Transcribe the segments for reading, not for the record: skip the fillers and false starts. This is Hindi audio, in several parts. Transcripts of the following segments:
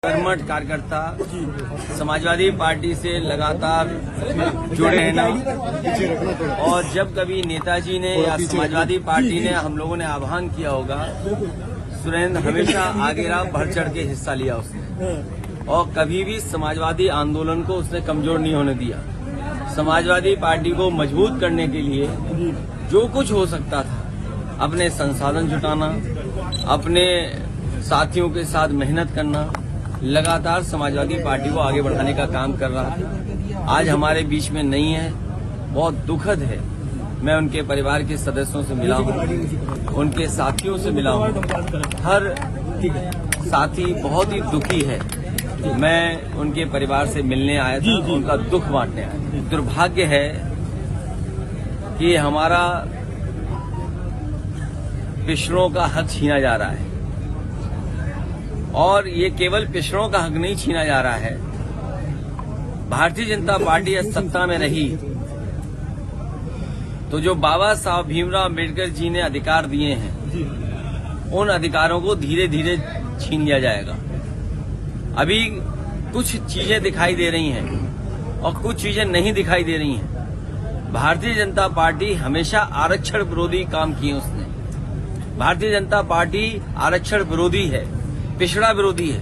कर्मठ कार्यकर्ता समाजवादी पार्टी से लगातार जुड़े हैं ना, और जब कभी नेताजी ने या समाजवादी पार्टी ने हम लोगों ने आह्वान किया होगा, सुरेंद्र हमेशा आगे रहा, बढ़ चढ़ के हिस्सा लिया उसने, और कभी भी समाजवादी आंदोलन को उसने कमजोर नहीं होने दिया। समाजवादी पार्टी को मजबूत करने के लिए जो कुछ हो सकता था, अपने संसाधन जुटाना, अपने साथियों के साथ मेहनत करना, लगातार समाजवादी पार्टी को आगे बढ़ाने का काम कर रहा है। आज हमारे बीच में नहीं है, बहुत दुखद है। मैं उनके परिवार के सदस्यों से मिला हूं, उनके साथियों से मिला हूं। हर साथी बहुत ही दुखी है। मैं उनके परिवार से मिलने आया था, उनका दुख बांटने आया। दुर्भाग्य है कि हमारा पिछड़ों का हक छीना जा रहा है, और ये केवल पिछड़ों का हक नहीं छीना जा रहा है। भारतीय जनता पार्टी सत्ता में रही तो जो बाबा साहब भीमराव अम्बेडकर जी ने अधिकार दिए हैं, उन अधिकारों को धीरे धीरे छीन लिया जाएगा। अभी कुछ चीजें दिखाई दे रही हैं और कुछ चीजें नहीं दिखाई दे रही हैं। भारतीय जनता पार्टी हमेशा आरक्षण विरोधी काम किए उसने। भारतीय जनता पार्टी आरक्षण विरोधी है, पिछड़ा विरोधी है,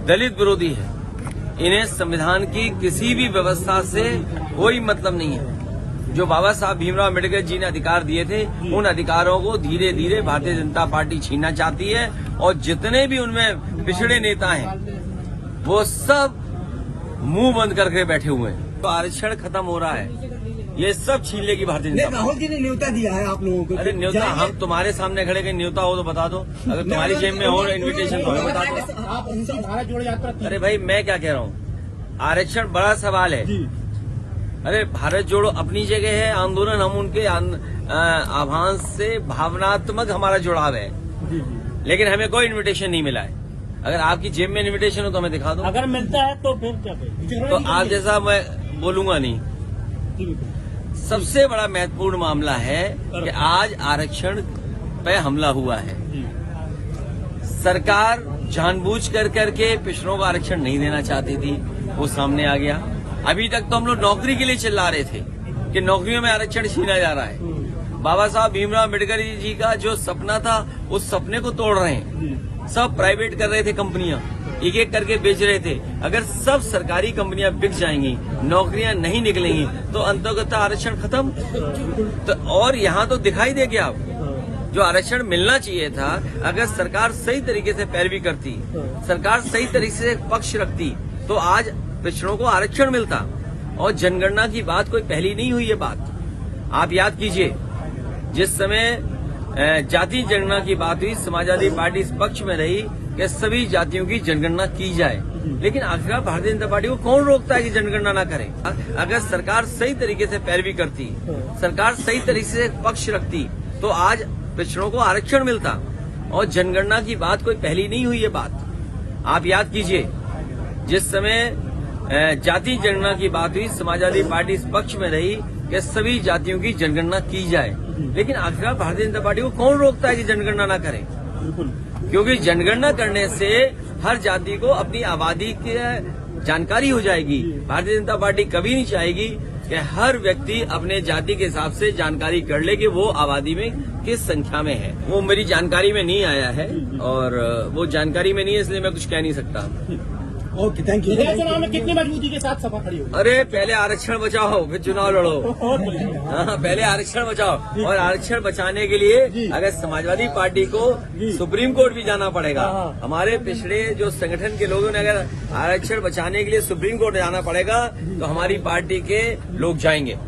दलित विरोधी है। इन्हें संविधान की किसी भी व्यवस्था से कोई मतलब नहीं है। जो बाबा साहब भीमराव अम्बेडकर जी ने अधिकार दिए थे, उन अधिकारों को धीरे धीरे भारतीय जनता पार्टी छीनना चाहती है, और जितने भी उनमें पिछड़े नेता हैं वो सब मुंह बंद करके बैठे हुए हैं। तो आरक्षण खत्म हो रहा है, ये सब छीन लेगी भारतीय जनता पार्टी। राहुल जी ने न्योता दिया है आप लोगों को। अरे न्योता हम तुम्हारे सामने खड़े के न्योता हो तो बता दो, अगर तुम्हारी जेब में हो इन्विटेशन तो हमें बता दो। आप उनसे भारत जोड़ो यात्रा। अरे भाई मैं क्या कह रहा हूँ, आरक्षण बड़ा सवाल है। अरे भारत जोड़ो अपनी जगह है, आंदोलन हम उनके आह्वान से भावनात्मक हमारा जुड़ाव है, लेकिन हमें कोई इन्विटेशन नहीं मिला है। अगर आपकी जेब में इन्विटेशन हो तो हमें दिखा दो। अगर मिलता है तो फिर क्या तो आप जैसा मैं बोलूंगा नहीं। सबसे बड़ा महत्वपूर्ण मामला है कि आज आरक्षण पे हमला हुआ है। सरकार जानबूझ करके पिछड़ों को आरक्षण नहीं देना चाहती थी, वो सामने आ गया। अभी तक तो हम लोग नौकरी के लिए चिल्ला रहे थे कि नौकरियों में आरक्षण छीना जा रहा है। बाबा साहब भीमराव अम्बेडकर जी का जो सपना था, उस सपने को तोड़ रहे हैं। सब प्राइवेट कर रहे थे, कंपनियां एक एक करके बेच रहे थे। अगर सब सरकारी कंपनियां बिक जाएंगी, नौकरियां नहीं निकलेंगी, तो अंतर्गत आरक्षण खत्म। तो और यहाँ तो दिखाई दे गया, जो आरक्षण मिलना चाहिए था, अगर सरकार सही तरीके से पैरवी करती, सरकार सही तरीके से पक्ष रखती, तो आज पिछड़ों को आरक्षण मिलता। और जनगणना की बात कोई पहली नहीं हुई, ये बात आप याद कीजिए। जिस समय जाति जनगणना की बात हुई, समाजवादी पार्टी इस पक्ष में रही कि सभी जातियों की जनगणना की जाए, लेकिन आखिरकार भारतीय जनता पार्टी को कौन रोकता है कि जनगणना न करे? अगर सरकार सही तरीके से पैरवी करती, सरकार सही तरीके से पक्ष रखती, तो आज पिछड़ों को आरक्षण मिलता। और जनगणना की बात कोई पहली नहीं हुई, ये बात आप याद कीजिए। जिस समय जाति जनगणना की बात हुई, समाजवादी पार्टी इस पक्ष में रही कि सभी जातियों की जनगणना की जाए, लेकिन आखिरकार भारतीय जनता पार्टी को कौन रोकता है कि जनगणना न करे? क्योंकि जनगणना करने से हर जाति को अपनी आबादी की जानकारी हो जाएगी। भारतीय जनता पार्टी कभी नहीं चाहेगी कि हर व्यक्ति अपने जाति के हिसाब से जानकारी कर ले कि वो आबादी में किस संख्या में है। वो मेरी जानकारी में नहीं आया है, और वो जानकारी में नहीं है, इसलिए मैं कुछ कह नहीं सकता। Okay, thank you. चुनाव में कितनी मजबूती के साथ सभा खड़ी होगी? अरे पहले आरक्षण बचाओ, फिर चुनाव लड़ो। हाँ, पहले आरक्षण बचाओ, और आरक्षण बचाने के लिए अगर समाजवादी पार्टी को सुप्रीम कोर्ट भी जाना पड़ेगा। हमारे पिछड़े जो संगठन के लोगों ने अगर आरक्षण बचाने के लिए सुप्रीम कोर्ट जाना पड़ेगा, तो हमारी पार्टी के लोग जाएंगे।